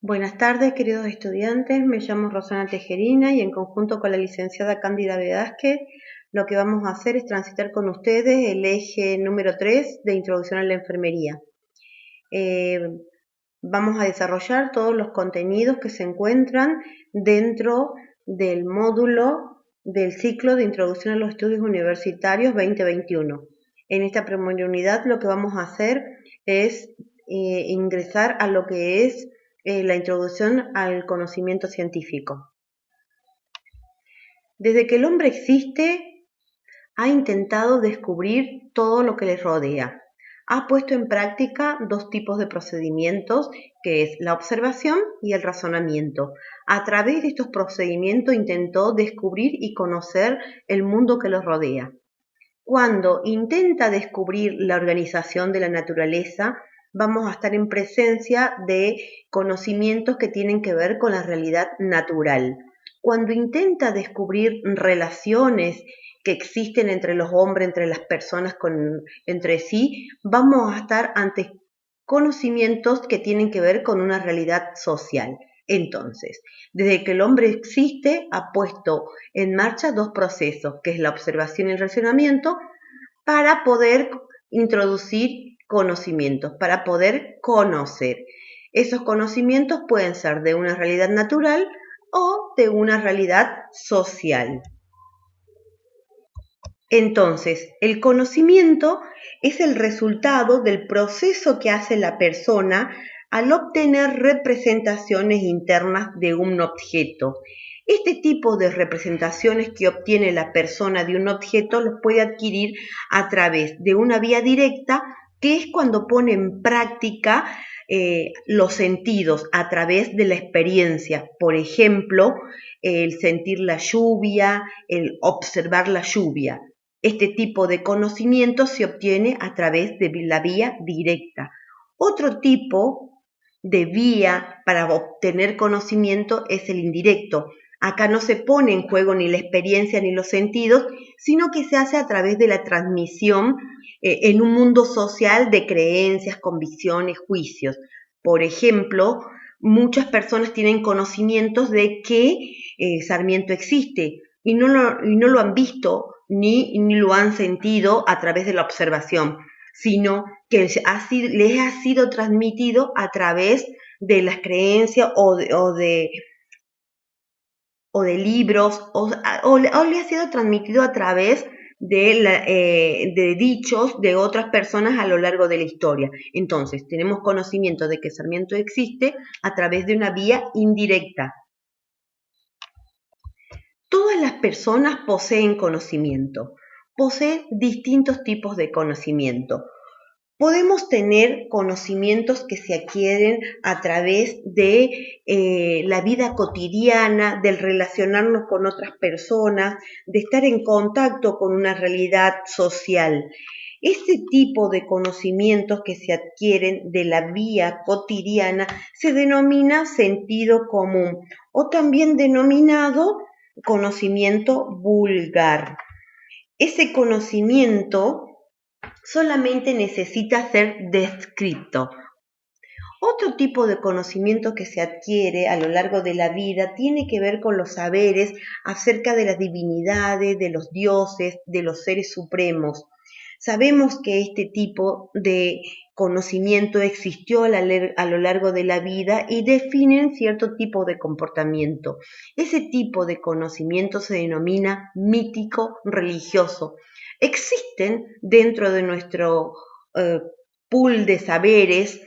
Buenas tardes, queridos estudiantes. Me llamo Rosana Tejerina y en conjunto con la licenciada Cándida Velázquez, lo que vamos a hacer es transitar con ustedes el eje número 3 de Introducción a la Enfermería. Vamos a desarrollar todos los contenidos que se encuentran dentro del módulo del ciclo de Introducción a los Estudios Universitarios 2021. En esta primera unidad lo que vamos a hacer es ingresar a lo que es la introducción al conocimiento científico. Desde que el hombre existe, ha intentado descubrir todo lo que le rodea. Ha puesto en práctica dos tipos de procedimientos, que es la observación y el razonamiento. A través de estos procedimientos intentó descubrir y conocer el mundo que lo rodea. Cuando intenta descubrir la organización de la naturaleza, vamos a estar en presencia de conocimientos que tienen que ver con la realidad natural. Cuando intenta descubrir relaciones que existen entre los hombres, entre las personas entre sí, vamos a estar ante conocimientos que tienen que ver con una realidad social. Entonces, desde que el hombre existe, ha puesto en marcha dos procesos, que es la observación y el razonamiento, para poder introducir conocimientos, para poder conocer. Esos conocimientos pueden ser de una realidad natural o de una realidad social. Entonces, el conocimiento es el resultado del proceso que hace la persona al obtener representaciones internas de un objeto. Este tipo de representaciones que obtiene la persona de un objeto los puede adquirir a través de una vía directa, que es cuando pone en práctica los sentidos a través de la experiencia. Por ejemplo, el sentir la lluvia, el observar la lluvia. Este tipo de conocimiento se obtiene a través de la vía directa. Otro tipo de vía para obtener conocimiento es el indirecto. Acá no se pone en juego ni la experiencia ni los sentidos, sino que se hace a través de la transmisión en un mundo social de creencias, convicciones, juicios. Por ejemplo, muchas personas tienen conocimientos de que Sarmiento existe y no lo han visto ni lo han sentido a través de la observación, sino que les ha sido transmitido a través de las creencias o de libros, o le ha sido transmitido a través de dichos de otras personas a lo largo de la historia. Entonces, tenemos conocimiento de que Sarmiento existe a través de una vía indirecta. Todas las personas poseen conocimiento, poseen distintos tipos de conocimiento. Podemos tener conocimientos que se adquieren a través de la vida cotidiana, del relacionarnos con otras personas, de estar en contacto con una realidad social. Este tipo de conocimientos que se adquieren de la vía cotidiana se denomina sentido común o también denominado conocimiento vulgar. Ese conocimiento solamente necesita ser descrito. Otro tipo de conocimiento que se adquiere a lo largo de la vida tiene que ver con los saberes acerca de las divinidades, de los dioses, de los seres supremos. Sabemos que este tipo de conocimiento existió a lo largo de la vida y definen cierto tipo de comportamiento. Ese tipo de conocimiento se denomina mítico religioso. Existen dentro de nuestro pool de saberes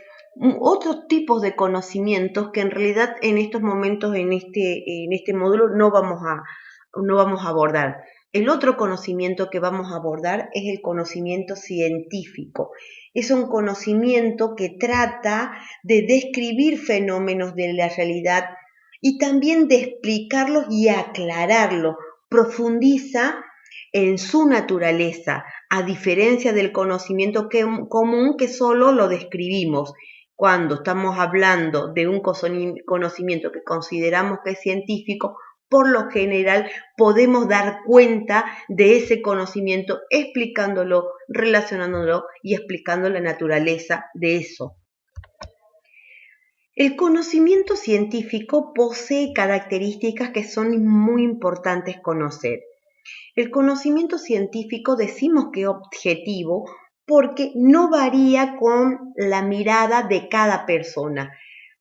otros tipos de conocimientos que en realidad en estos momentos, en este módulo, no vamos a abordar. El otro conocimiento que vamos a abordar es el conocimiento científico. Es un conocimiento que trata de describir fenómenos de la realidad y también de explicarlos y aclararlos. Profundiza en su naturaleza, a diferencia del conocimiento común que solo lo describimos. Cuando estamos hablando de un conocimiento que consideramos que es científico, por lo general podemos dar cuenta de ese conocimiento explicándolo, relacionándolo y explicando la naturaleza de eso. El conocimiento científico posee características que son muy importantes conocer. El conocimiento científico decimos que es objetivo porque no varía con la mirada de cada persona.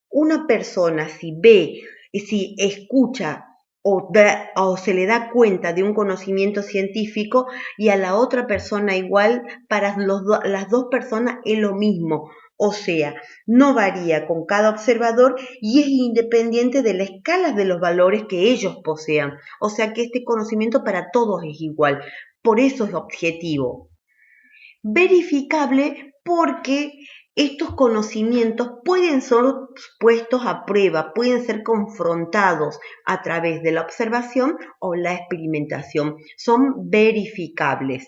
Una persona si ve, si escucha o se le da cuenta de un conocimiento científico y a la otra persona igual, para las dos personas es lo mismo. O sea, no varía con cada observador y es independiente de la escala de los valores que ellos posean. O sea que este conocimiento para todos es igual. Por eso es objetivo. Verificable porque estos conocimientos pueden ser puestos a prueba, pueden ser confrontados a través de la observación o la experimentación. Son verificables.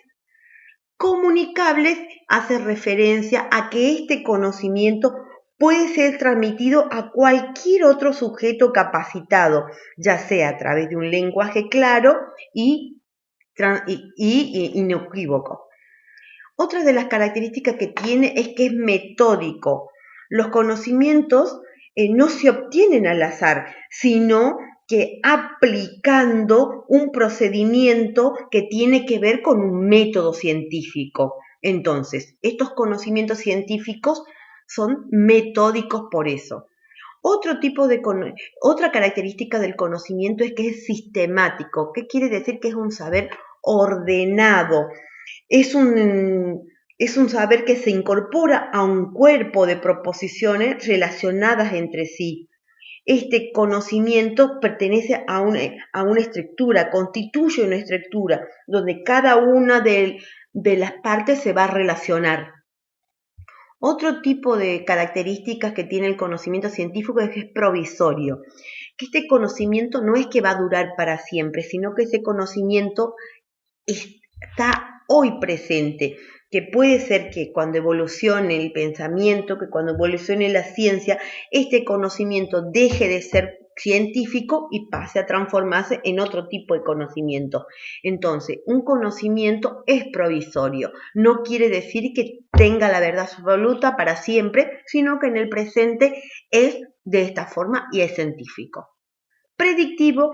Comunicables hace referencia a que este conocimiento puede ser transmitido a cualquier otro sujeto capacitado, ya sea a través de un lenguaje claro y inequívoco. Otra de las características que tiene es que es metódico. Los conocimientos no se obtienen al azar, sino que aplicando un procedimiento que tiene que ver con un método científico. Entonces, estos conocimientos científicos son metódicos por eso. Otra característica del conocimiento es que es sistemático. ¿Qué quiere decir? Que es un saber ordenado. Es un saber que se incorpora a un cuerpo de proposiciones relacionadas entre sí. Este conocimiento pertenece a una estructura, constituye una estructura donde cada una de las partes se va a relacionar. Otro tipo de características que tiene el conocimiento científico es que es provisorio, que este conocimiento no es que va a durar para siempre, sino que ese conocimiento está hoy presente, que puede ser que cuando evolucione el pensamiento, que cuando evolucione la ciencia, este conocimiento deje de ser científico y pase a transformarse en otro tipo de conocimiento. Entonces, un conocimiento es provisorio, no quiere decir que tenga la verdad absoluta para siempre, sino que en el presente es de esta forma y es científico. Predictivo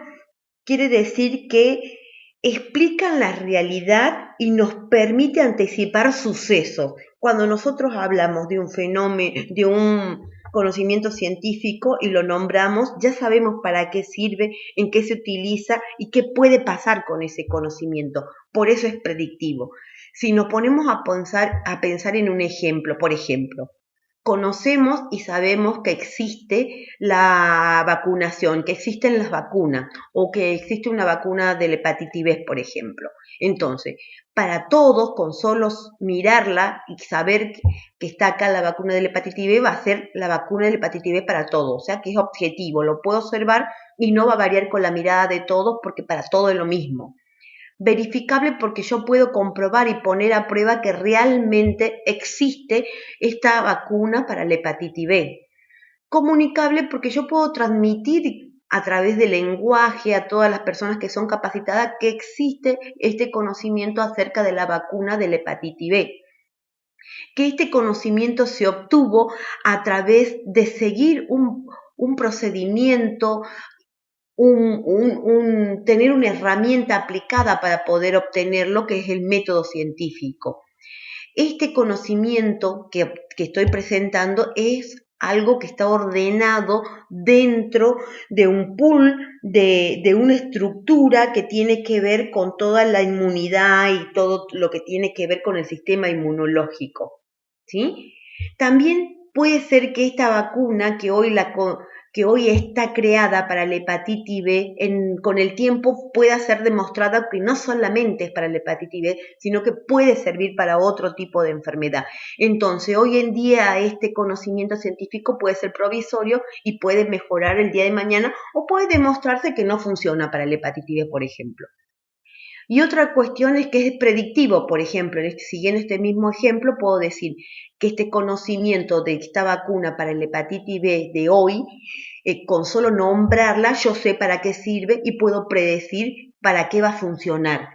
quiere decir que explican la realidad y nos permite anticipar sucesos. Cuando nosotros hablamos de un fenómeno, de un conocimiento científico y lo nombramos, ya sabemos para qué sirve, en qué se utiliza y qué puede pasar con ese conocimiento. Por eso es predictivo. Si nos ponemos a pensar en un ejemplo, por ejemplo, conocemos y sabemos que existe la vacunación, que existen las vacunas o que existe una vacuna de la hepatitis B, por ejemplo. Entonces, para todos, con solo mirarla y saber que está acá la vacuna de la hepatitis B, va a ser la vacuna de la hepatitis B para todos. O sea que es objetivo, lo puedo observar y no va a variar con la mirada de todos porque para todos es lo mismo. Verificable porque yo puedo comprobar y poner a prueba que realmente existe esta vacuna para la hepatitis B. Comunicable porque yo puedo transmitir a través del lenguaje a todas las personas que son capacitadas que existe este conocimiento acerca de la vacuna de la hepatitis B. Que este conocimiento se obtuvo a través de seguir un procedimiento, tener una herramienta aplicada para poder obtenerlo, que es el método científico. Este conocimiento que estoy presentando es algo que está ordenado dentro de un pool, de una estructura que tiene que ver con toda la inmunidad y todo lo que tiene que ver con el sistema inmunológico, ¿sí? También puede ser que esta vacuna que hoy está creada para la hepatitis B, con el tiempo pueda ser demostrada que no solamente es para la hepatitis B, sino que puede servir para otro tipo de enfermedad. Entonces, hoy en día este conocimiento científico puede ser provisorio y puede mejorar el día de mañana o puede demostrarse que no funciona para la hepatitis B, por ejemplo. Y otra cuestión es que es predictivo, por ejemplo, siguiendo este mismo ejemplo, puedo decir que este conocimiento de esta vacuna para el hepatitis B de hoy, con solo nombrarla, yo sé para qué sirve y puedo predecir para qué va a funcionar.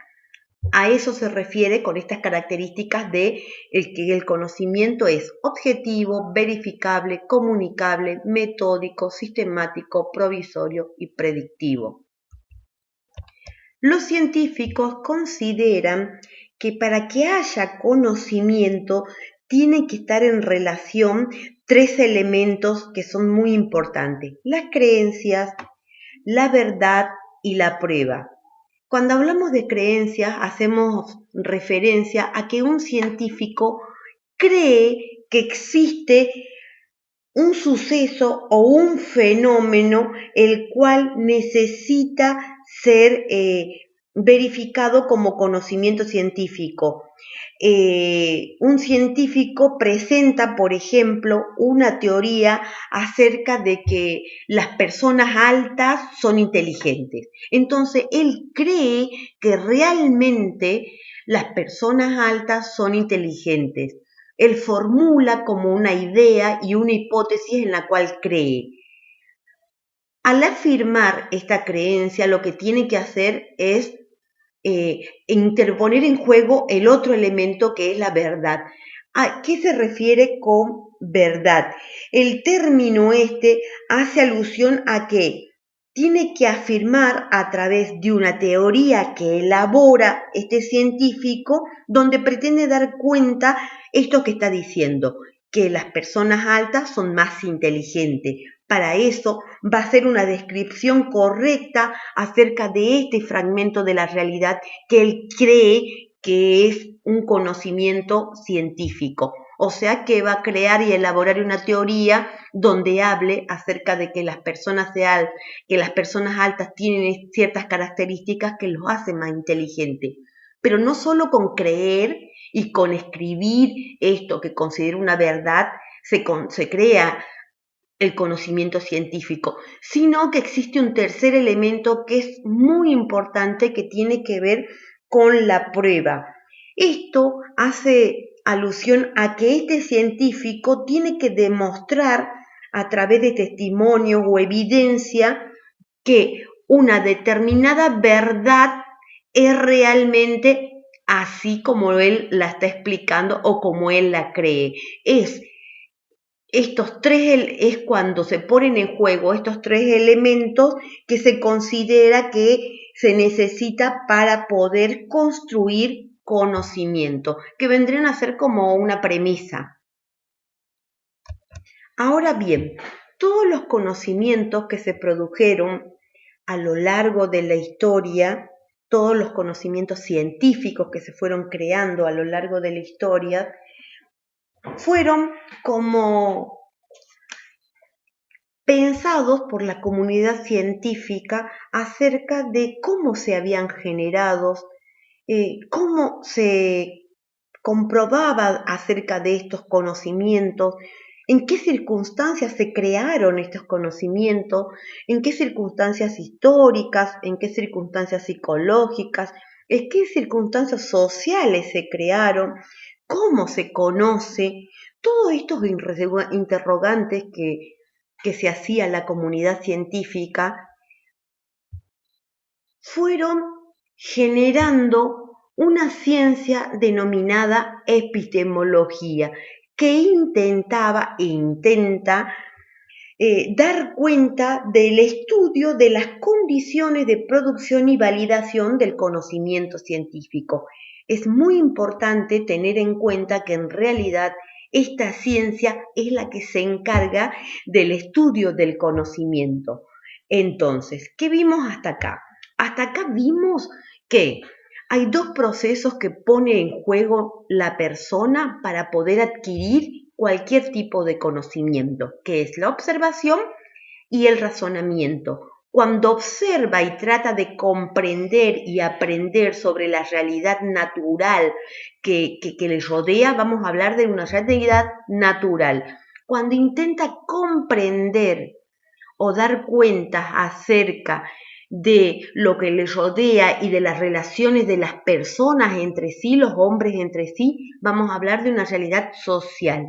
A eso se refiere con estas características de que el conocimiento es objetivo, verificable, comunicable, metódico, sistemático, provisorio y predictivo. Los científicos consideran que para que haya conocimiento tienen que estar en relación tres elementos que son muy importantes: las creencias, la verdad y la prueba. Cuando hablamos de creencias, hacemos referencia a que un científico cree que existe un suceso o un fenómeno el cual necesita ser verificado como conocimiento científico. Un científico presenta, por ejemplo, una teoría acerca de que las personas altas son inteligentes. Entonces, él cree que realmente las personas altas son inteligentes. Él formula como una idea y una hipótesis en la cual cree. Al afirmar esta creencia, lo que tiene que hacer es interponer en juego el otro elemento, que es la verdad. ¿A qué se refiere con verdad? El término este hace alusión a que tiene que afirmar a través de una teoría que elabora este científico, donde pretende dar cuenta esto que está diciendo, que las personas altas son más inteligentes. Para eso va a ser una descripción correcta acerca de este fragmento de la realidad que él cree que es un conocimiento científico. O sea que va a crear y elaborar una teoría donde hable acerca de que las personas altas tienen ciertas características que los hacen más inteligentes. Pero no solo con creer y con escribir esto que considero una verdad se crea el conocimiento científico, sino que existe un tercer elemento que es muy importante, que tiene que ver con la prueba. Esto hace alusión a que este científico tiene que demostrar a través de testimonios o evidencia que una determinada verdad es realmente así como él la está explicando o como él la cree. Es cuando se ponen en juego estos tres elementos que se considera que se necesita para poder construir conocimiento, que vendrían a ser como una premisa. Ahora bien, todos los conocimientos que se produjeron a lo largo de la historia, todos los conocimientos científicos que se fueron creando a lo largo de la historia, fueron como pensados por la comunidad científica acerca de cómo se habían generado, cómo se comprobaba acerca de estos conocimientos, en qué circunstancias se crearon estos conocimientos, en qué circunstancias históricas, en qué circunstancias psicológicas, en qué circunstancias sociales se crearon, cómo se conoce, todos estos interrogantes que se hacía la comunidad científica fueron generando una ciencia denominada epistemología, que intentaba e intenta dar cuenta del estudio de las condiciones de producción y validación del conocimiento científico. Es muy importante tener en cuenta que en realidad esta ciencia es la que se encarga del estudio del conocimiento. Entonces, ¿qué vimos hasta acá? Hasta acá vimos que hay dos procesos que pone en juego la persona para poder adquirir cualquier tipo de conocimiento, que es la observación y el razonamiento. Cuando observa y trata de comprender y aprender sobre la realidad natural que le rodea, vamos a hablar de una realidad natural. Cuando intenta comprender o dar cuenta acerca de lo que le rodea y de las relaciones de las personas entre sí, los hombres entre sí, vamos a hablar de una realidad social.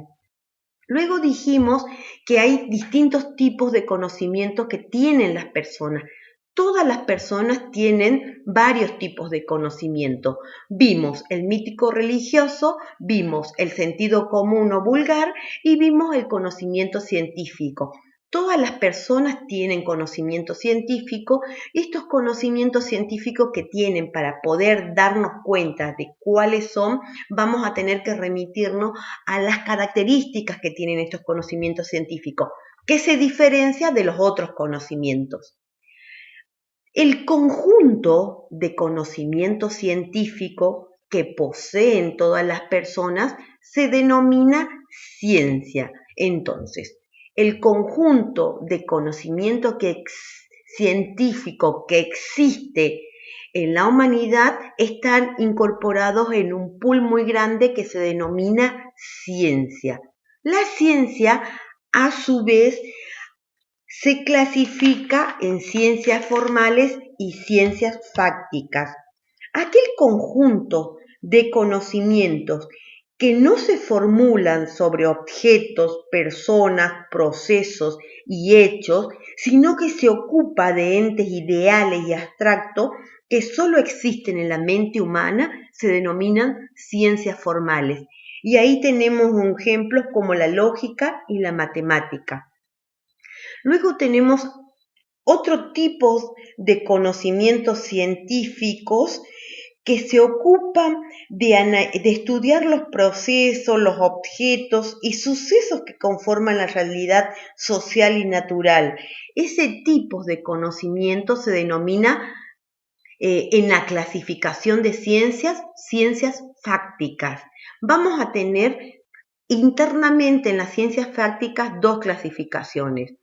Luego dijimos que hay distintos tipos de conocimientos que tienen las personas. Todas las personas tienen varios tipos de conocimiento. Vimos el mítico religioso, vimos el sentido común o vulgar y vimos el conocimiento científico. Todas las personas tienen conocimiento científico y estos conocimientos científicos que tienen para poder darnos cuenta de cuáles son, vamos a tener que remitirnos a las características que tienen estos conocimientos científicos, que se diferencia de los otros conocimientos. El conjunto de conocimiento científico que poseen todas las personas se denomina ciencia. Entonces, el conjunto de conocimiento científico que existe en la humanidad están incorporados en un pool muy grande que se denomina ciencia. La ciencia, a su vez, se clasifica en ciencias formales y ciencias fácticas. Aquel conjunto de conocimientos que no se formulan sobre objetos, personas, procesos y hechos, sino que se ocupa de entes ideales y abstractos que solo existen en la mente humana, se denominan ciencias formales. Y ahí tenemos ejemplos como la lógica y la matemática. Luego tenemos otro tipo de conocimientos científicos que se ocupan de estudiar los procesos, los objetos y sucesos que conforman la realidad social y natural. Ese tipo de conocimiento se denomina en la clasificación de ciencias fácticas. Vamos a tener internamente en las ciencias fácticas dos clasificaciones.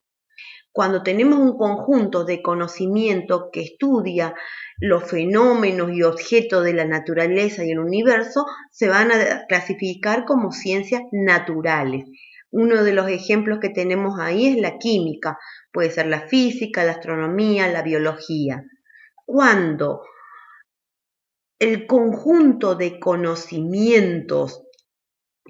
Cuando tenemos un conjunto de conocimiento que estudia los fenómenos y objetos de la naturaleza y el universo, se van a clasificar como ciencias naturales. Uno de los ejemplos que tenemos ahí es la química, puede ser la física, la astronomía, la biología. Cuando el conjunto de conocimientos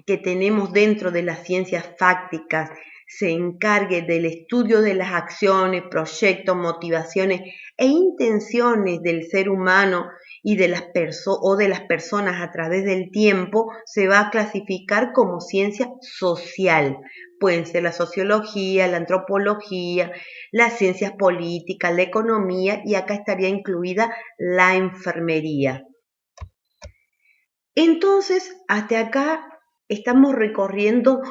que tenemos dentro de las ciencias fácticas se encargue del estudio de las acciones, proyectos, motivaciones e intenciones del ser humano y de las personas a través del tiempo, se va a clasificar como ciencia social. Pueden ser la sociología, la antropología, las ciencias políticas, la economía y acá estaría incluida la enfermería. Entonces, hasta acá estamos recorriendo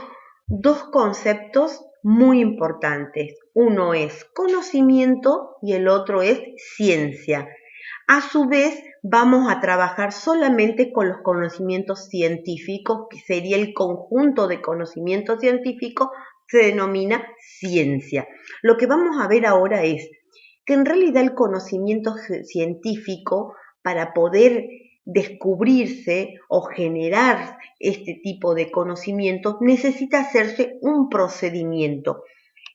dos conceptos muy importantes. Uno es conocimiento y el otro es ciencia. A su vez, vamos a trabajar solamente con los conocimientos científicos, que sería el conjunto de conocimientos científicos, se denomina ciencia. Lo que vamos a ver ahora es que en realidad el conocimiento científico, para poder descubrirse o generar este tipo de conocimiento, necesita hacerse un procedimiento.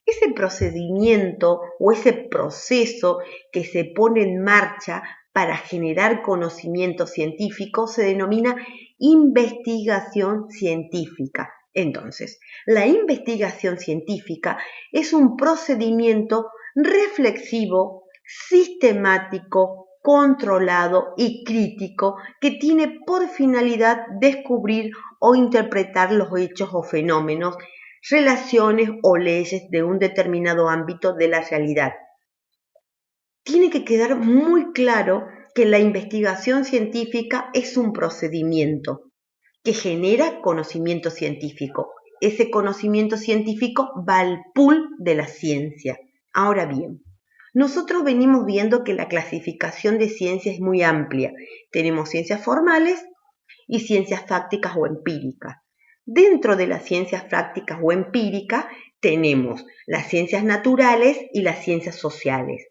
Ese procedimiento o ese proceso que se pone en marcha para generar conocimiento científico se denomina investigación científica. Entonces, la investigación científica es un procedimiento reflexivo, sistemático, controlado y crítico que tiene por finalidad descubrir o interpretar los hechos o fenómenos, relaciones o leyes de un determinado ámbito de la realidad. Tiene que quedar muy claro que la investigación científica es un procedimiento que genera conocimiento científico. Ese conocimiento científico va al pool de la ciencia. Ahora bien, nosotros venimos viendo que la clasificación de ciencia es muy amplia. Tenemos ciencias formales y ciencias fácticas o empíricas. Dentro de las ciencias prácticas o empíricas tenemos las ciencias naturales y las ciencias sociales.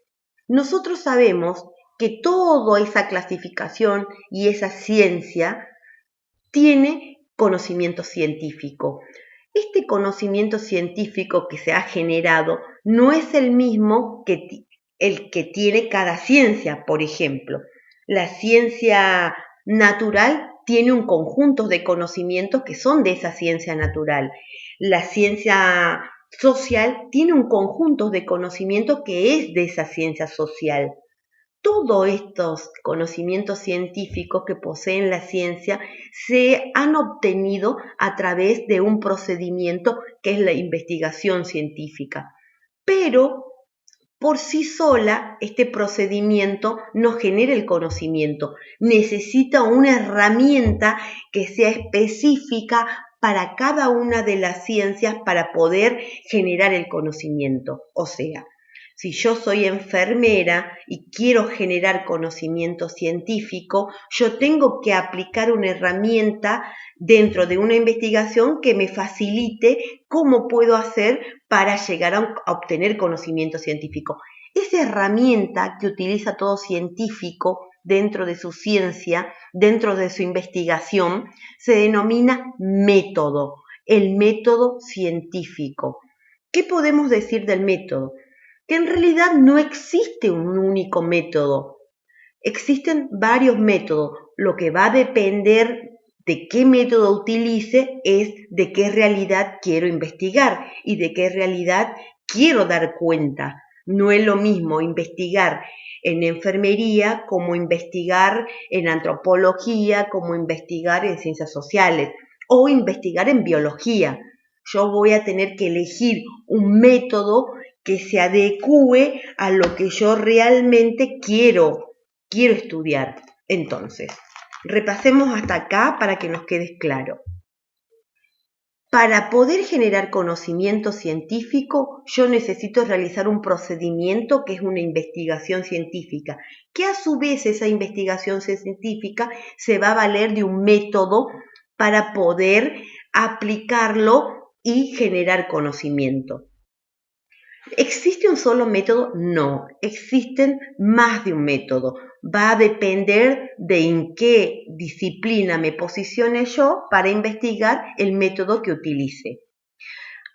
Nosotros sabemos que toda esa clasificación y esa ciencia tiene conocimiento científico. Este conocimiento científico que se ha generado no es el mismo que el que tiene cada ciencia. Por ejemplo, la ciencia natural tiene un conjunto de conocimientos que son de esa ciencia natural. La ciencia social tiene un conjunto de conocimiento que es de esa ciencia social. Todos estos conocimientos científicos que poseen la ciencia se han obtenido a través de un procedimiento que es la investigación científica. Pero por sí sola, este procedimiento no genera el conocimiento. Necesita una herramienta que sea específica para cada una de las ciencias para poder generar el conocimiento. O sea, si yo soy enfermera y quiero generar conocimiento científico, yo tengo que aplicar una herramienta dentro de una investigación que me facilite cómo puedo hacer para llegar a obtener conocimiento científico. Esa herramienta que utiliza todo científico dentro de su ciencia, dentro de su investigación, se denomina método, el método científico. ¿Qué podemos decir del método? Que en realidad no existe un único método. Existen varios métodos. Lo que va a depender de qué método utilice es de qué realidad quiero investigar y de qué realidad quiero dar cuenta. No es lo mismo investigar en enfermería como investigar en antropología, como investigar en ciencias sociales o investigar en biología. Yo voy a tener que elegir un método que se adecue a lo que yo realmente quiero estudiar. Entonces, repasemos hasta acá para que nos quede claro. Para poder generar conocimiento científico, yo necesito realizar un procedimiento que es una investigación científica, que a su vez esa investigación científica se va a valer de un método para poder aplicarlo y generar conocimiento. ¿Existe un solo método? No, existen más de un método. Va a depender de en qué disciplina me posicione yo para investigar el método que utilice.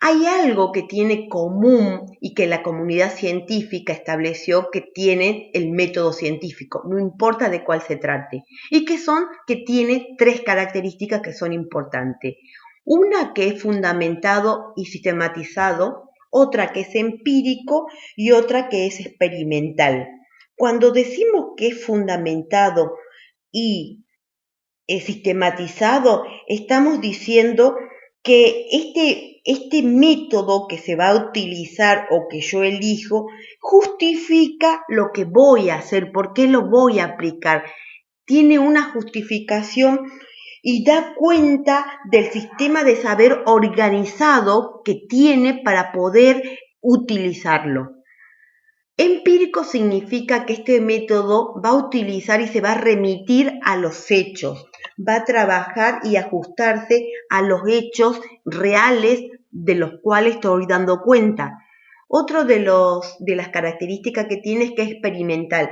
Hay algo que tiene común y que la comunidad científica estableció que tiene el método científico, no importa de cuál se trate, y que tiene tres características que son importantes. Una que es fundamentado y sistematizado, otra que es empírico y otra que es experimental. Cuando decimos que es fundamentado y sistematizado, estamos diciendo que este método que se va a utilizar o que yo elijo justifica lo que voy a hacer, por qué lo voy a aplicar. Tiene una justificación y da cuenta del sistema de saber organizado que tiene para poder utilizarlo. Empírico significa que este método va a utilizar y se va a remitir a los hechos, va a trabajar y ajustarse a los hechos reales de los cuales estoy dando cuenta. Otro de las características que tiene es que es experimental,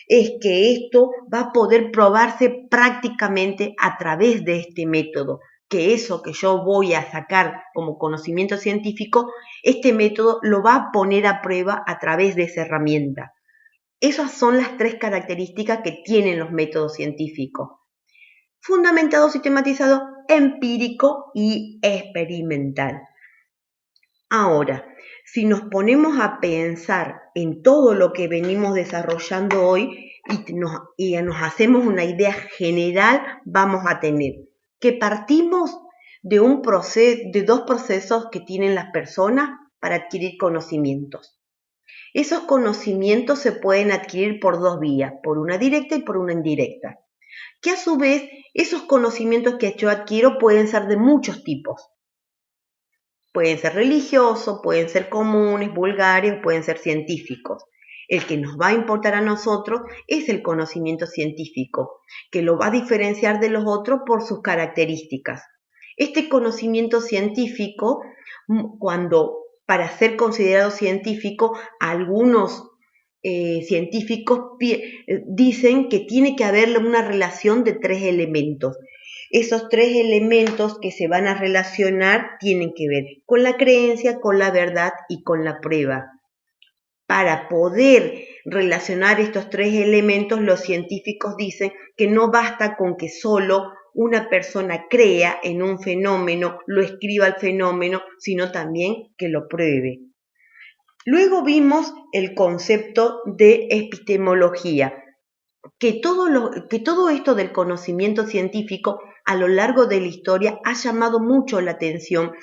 es que esto va a poder probarse prácticamente a través de este método, que eso que yo voy a sacar como conocimiento científico, este método lo va a poner a prueba a través de esa herramienta. Esas son las tres características que tienen los métodos científicos: fundamentado, sistematizado, empírico y experimental. Ahora, si nos ponemos a pensar en todo lo que venimos desarrollando hoy y nos hacemos una idea general, vamos a tener que partimos de dos procesos que tienen las personas para adquirir conocimientos. Esos conocimientos se pueden adquirir por dos vías, por una directa y por una indirecta. Que a su vez, esos conocimientos que yo adquiero pueden ser de muchos tipos. Pueden ser religiosos, pueden ser comunes, vulgares, pueden ser científicos. El que nos va a importar a nosotros es el conocimiento científico, que lo va a diferenciar de los otros por sus características. Este conocimiento científico, para ser considerado científico, algunos científicos dicen que tiene que haber una relación de tres elementos. Esos tres elementos que se van a relacionar tienen que ver con la creencia, con la verdad y con la prueba. Para poder relacionar estos tres elementos, los científicos dicen que no basta con que solo una persona crea en un fenómeno, lo escriba el fenómeno, sino también que lo pruebe. Luego vimos el concepto de epistemología, que todo esto del conocimiento científico a lo largo de la historia ha llamado mucho la atención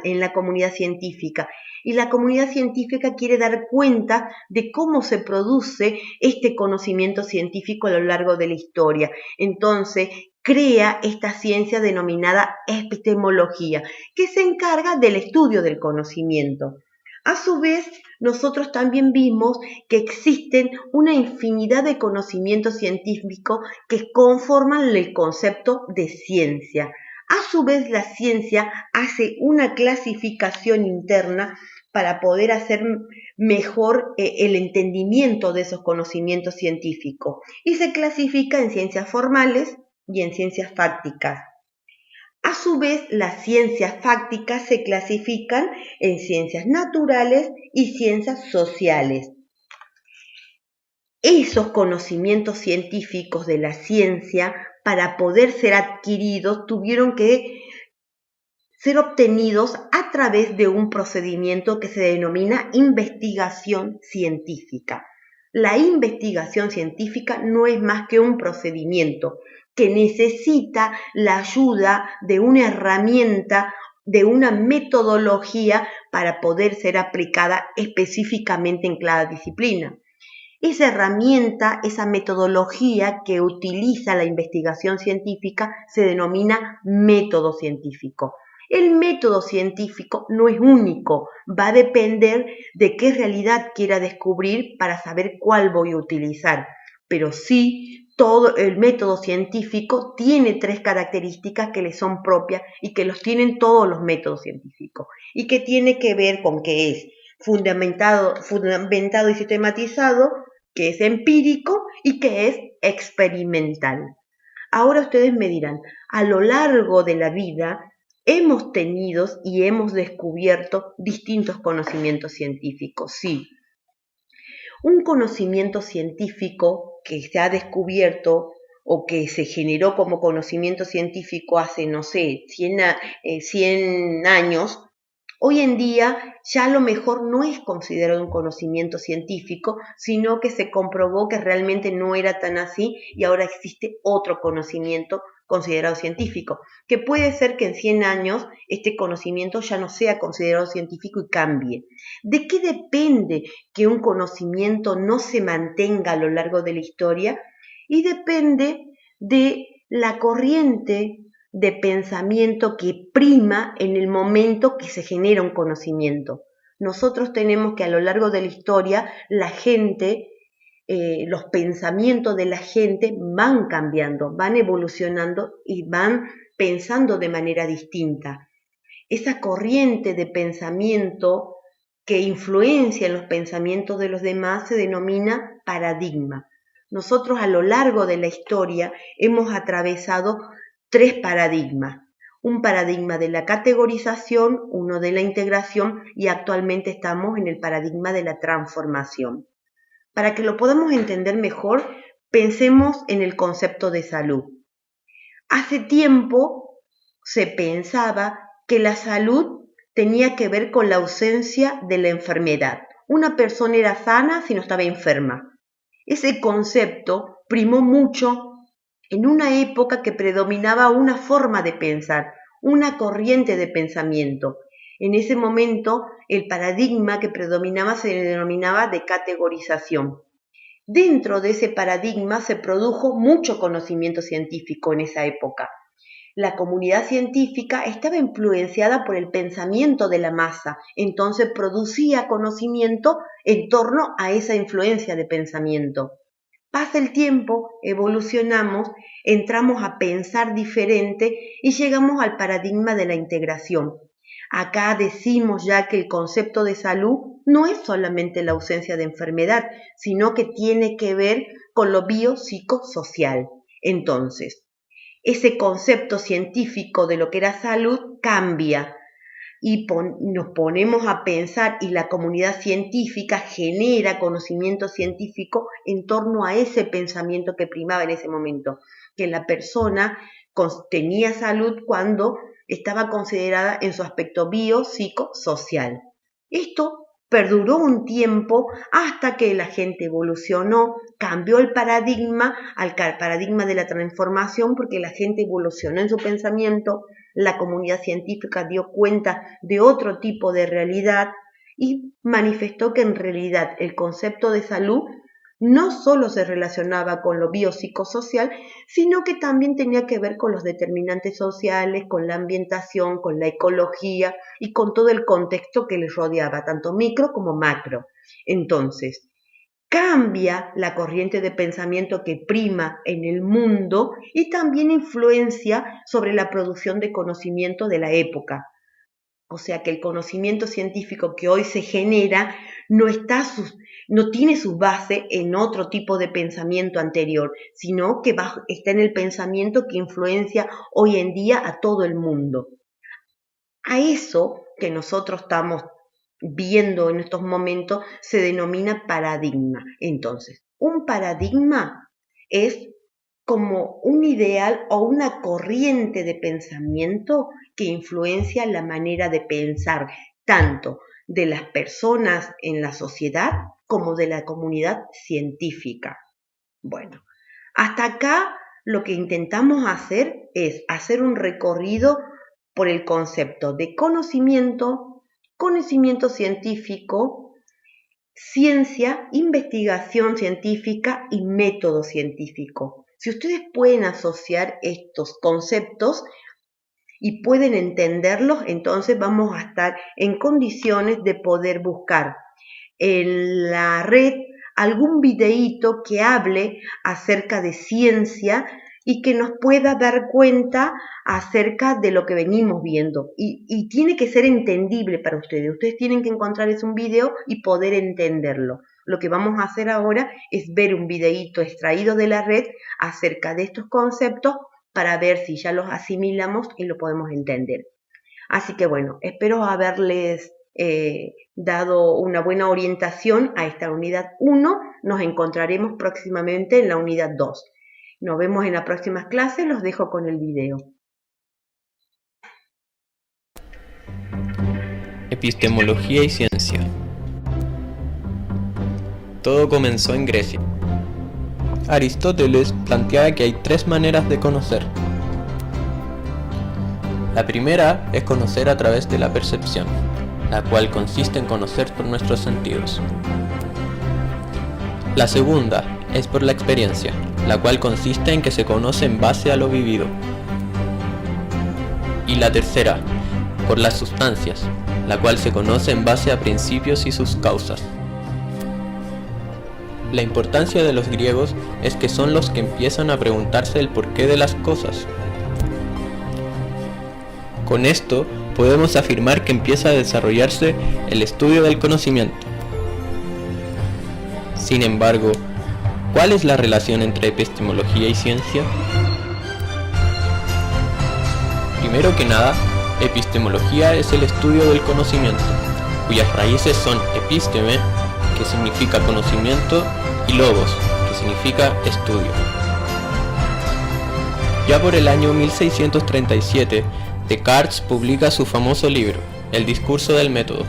en la comunidad científica. Y la comunidad científica quiere dar cuenta de cómo se produce este conocimiento científico a lo largo de la historia. Entonces, crea esta ciencia denominada epistemología, que se encarga del estudio del conocimiento. A su vez, nosotros también vimos que existen una infinidad de conocimientos científicos que conforman el concepto de ciencia. A su vez, la ciencia hace una clasificación interna para poder hacer mejor el entendimiento de esos conocimientos científicos y se clasifica en ciencias formales y en ciencias fácticas. A su vez, las ciencias fácticas se clasifican en ciencias naturales y ciencias sociales. Esos conocimientos científicos de la ciencia, para poder ser adquiridos, tuvieron que ser obtenidos a través de un procedimiento que se denomina investigación científica. La investigación científica no es más que un procedimiento que necesita la ayuda de una herramienta, de una metodología para poder ser aplicada específicamente en cada disciplina. Esa herramienta, esa metodología que utiliza la investigación científica se denomina método científico. El método científico no es único, va a depender de qué realidad quiera descubrir para saber cuál voy a utilizar. Pero sí, todo el método científico tiene 3 características que le son propias y que los tienen todos los métodos científicos y que tiene que ver con que es fundamentado y sistematizado, que es empírico y que es experimental. Ahora ustedes me dirán, a lo largo de la vida hemos tenido y hemos descubierto distintos conocimientos científicos, sí. Un conocimiento científico que se ha descubierto o que se generó como conocimiento científico hace, no sé, 100 años, hoy en día ya a lo mejor no es considerado un conocimiento científico, sino que se comprobó que realmente no era tan así y ahora existe otro conocimiento considerado científico, que puede ser que en 100 años este conocimiento ya no sea considerado científico y cambie. ¿De qué depende que un conocimiento no se mantenga a lo largo de la historia? Y depende de la corriente de pensamiento que prima en el momento que se genera un conocimiento. Nosotros tenemos que a lo largo de la historia la gente, los pensamientos de la gente van cambiando, van evolucionando y van pensando de manera distinta. Esa corriente de pensamiento que influencia en los pensamientos de los demás se denomina paradigma. Nosotros a lo largo de la historia hemos atravesado 3 paradigmas. Un paradigma de la categorización, uno de la integración y actualmente estamos en el paradigma de la transformación. Para que lo podamos entender mejor, pensemos en el concepto de salud. Hace tiempo se pensaba que la salud tenía que ver con la ausencia de la enfermedad. Una persona era sana si no estaba enferma. Ese concepto primó mucho en una época que predominaba una forma de pensar, una corriente de pensamiento. En ese momento, el paradigma que predominaba se denominaba de categorización. Dentro de ese paradigma se produjo mucho conocimiento científico en esa época. La comunidad científica estaba influenciada por el pensamiento de la masa, entonces producía conocimiento en torno a esa influencia de pensamiento. Pasa el tiempo, evolucionamos, entramos a pensar diferente y llegamos al paradigma de la integración. Acá decimos ya que el concepto de salud no es solamente la ausencia de enfermedad, sino que tiene que ver con lo biopsicosocial. Entonces, ese concepto científico de lo que era salud cambia y nos ponemos a pensar y la comunidad científica genera conocimiento científico en torno a ese pensamiento que primaba en ese momento. que la persona tenía salud cuando estaba considerada en su aspecto biopsicosocial. Esto perduró un tiempo hasta que la gente evolucionó, cambió el paradigma al paradigma de la transformación, porque la gente evolucionó en su pensamiento, la comunidad científica dio cuenta de otro tipo de realidad y manifestó que en realidad el concepto de salud no solo se relacionaba con lo biopsicosocial, sino que también tenía que ver con los determinantes sociales, con la ambientación, con la ecología y con todo el contexto que les rodeaba, tanto micro como macro. Entonces, cambia la corriente de pensamiento que prima en el mundo y también influencia sobre la producción de conocimiento de la época. O sea que el conocimiento científico que hoy se genera no tiene su base en otro tipo de pensamiento anterior, sino que está en el pensamiento que influencia hoy en día a todo el mundo. A eso que nosotros estamos viendo en estos momentos se denomina paradigma. Entonces, un paradigma es como un ideal o una corriente de pensamiento que influencia la manera de pensar tanto de las personas en la sociedad como de la comunidad científica. Bueno, hasta acá lo que intentamos hacer es hacer un recorrido por el concepto de conocimiento, conocimiento científico, ciencia, investigación científica y método científico. Si ustedes pueden asociar estos conceptos y pueden entenderlos, entonces vamos a estar en condiciones de poder buscar en la red algún videíto que hable acerca de ciencia y que nos pueda dar cuenta acerca de lo que venimos viendo. Y tiene que ser entendible para ustedes. Ustedes tienen que encontrar un video y poder entenderlo. Lo que vamos a hacer ahora es ver un videíto extraído de la red acerca de estos conceptos para ver si ya los asimilamos y lo podemos entender. Así que bueno, espero haberles dado una buena orientación a esta unidad 1. Nos encontraremos próximamente en la unidad 2. Nos vemos en la próxima clase. Los dejo con el video. Epistemología y ciencia. Todo comenzó en Grecia. Aristóteles planteaba que hay 3 maneras de conocer. La primera es conocer a través de la percepción, la cual consiste en conocer por nuestros sentidos. La segunda es por la experiencia, la cual consiste en que se conoce en base a lo vivido. Y la tercera, por las sustancias, la cual se conoce en base a principios y sus causas. La importancia de los griegos es que son los que empiezan a preguntarse el porqué de las cosas. Con esto podemos afirmar que empieza a desarrollarse el estudio del conocimiento. Sin embargo, ¿cuál es la relación entre epistemología y ciencia? Primero que nada, epistemología es el estudio del conocimiento, cuyas raíces son episteme, que significa conocimiento, y logos, que significa estudio. Ya por el año 1637, Descartes publica su famoso libro, El discurso del método.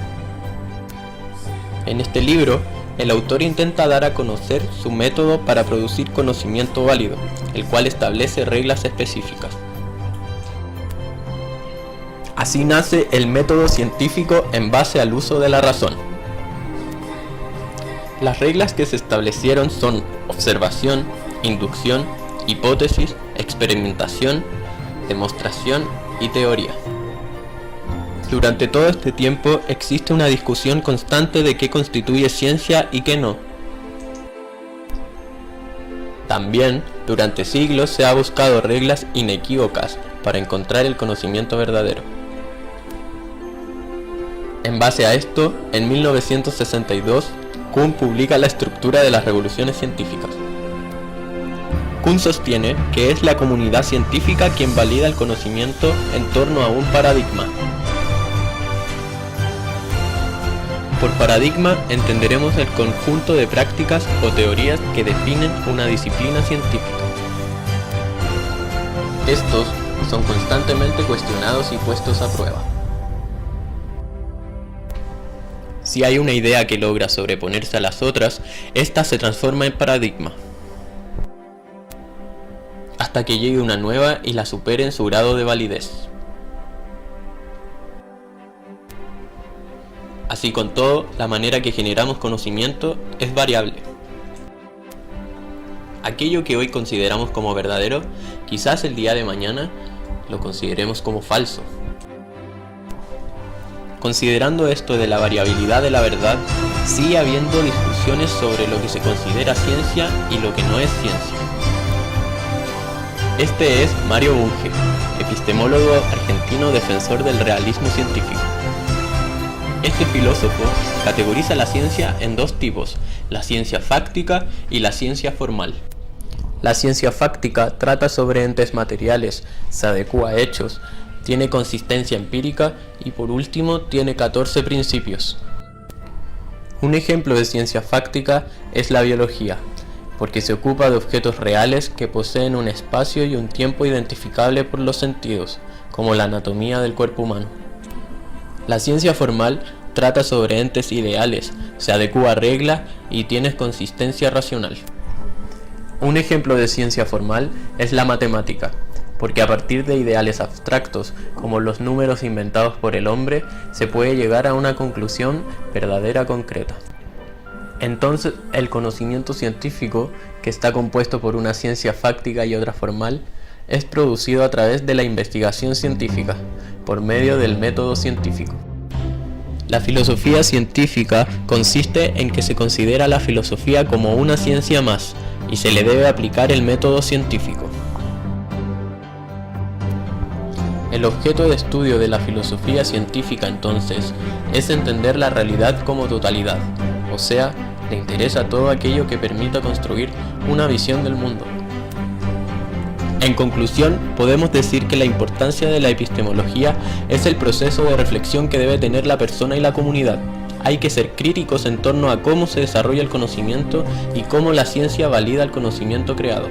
En este libro, el autor intenta dar a conocer su método para producir conocimiento válido, el cual establece reglas específicas. Así nace el método científico en base al uso de la razón. Las reglas que se establecieron son observación, inducción, hipótesis, experimentación, demostración y teoría. Durante todo este tiempo existe una discusión constante de qué constituye ciencia y qué no. También, durante siglos se ha buscado reglas inequívocas para encontrar el conocimiento verdadero. En base a esto, en 1962, Kuhn publica la estructura de las revoluciones científicas. Kuhn sostiene que es la comunidad científica quien valida el conocimiento en torno a un paradigma. Por paradigma entenderemos el conjunto de prácticas o teorías que definen una disciplina científica. Estos son constantemente cuestionados y puestos a prueba. Si hay una idea que logra sobreponerse a las otras, ésta se transforma en paradigma, hasta que llegue una nueva y la supere en su grado de validez. Así con todo, la manera que generamos conocimiento es variable. Aquello que hoy consideramos como verdadero, quizás el día de mañana lo consideremos como falso. Considerando esto de la variabilidad de la verdad, sigue habiendo discusiones sobre lo que se considera ciencia y lo que no es ciencia. Este es Mario Bunge, epistemólogo argentino defensor del realismo científico. Este filósofo categoriza la ciencia en dos tipos, la ciencia fáctica y la ciencia formal. La ciencia fáctica trata sobre entes materiales, se adecua a hechos, tiene consistencia empírica y por último tiene 14 principios. Un ejemplo de ciencia fáctica es la biología, porque se ocupa de objetos reales que poseen un espacio y un tiempo identificable por los sentidos, como la anatomía del cuerpo humano. La ciencia formal trata sobre entes ideales, se adecua a reglas y tiene consistencia racional. Un ejemplo de ciencia formal es la matemática, porque a partir de ideales abstractos, como los números inventados por el hombre, se puede llegar a una conclusión verdadera concreta. Entonces, el conocimiento científico, que está compuesto por una ciencia fáctica y otra formal, es producido a través de la investigación científica, por medio del método científico. La filosofía científica consiste en que se considera la filosofía como una ciencia más, y se le debe aplicar el método científico. El objeto de estudio de la filosofía científica, entonces, es entender la realidad como totalidad, o sea, le interesa todo aquello que permita construir una visión del mundo. En conclusión, podemos decir que la importancia de la epistemología es el proceso de reflexión que debe tener la persona y la comunidad. Hay que ser críticos en torno a cómo se desarrolla el conocimiento y cómo la ciencia valida el conocimiento creado.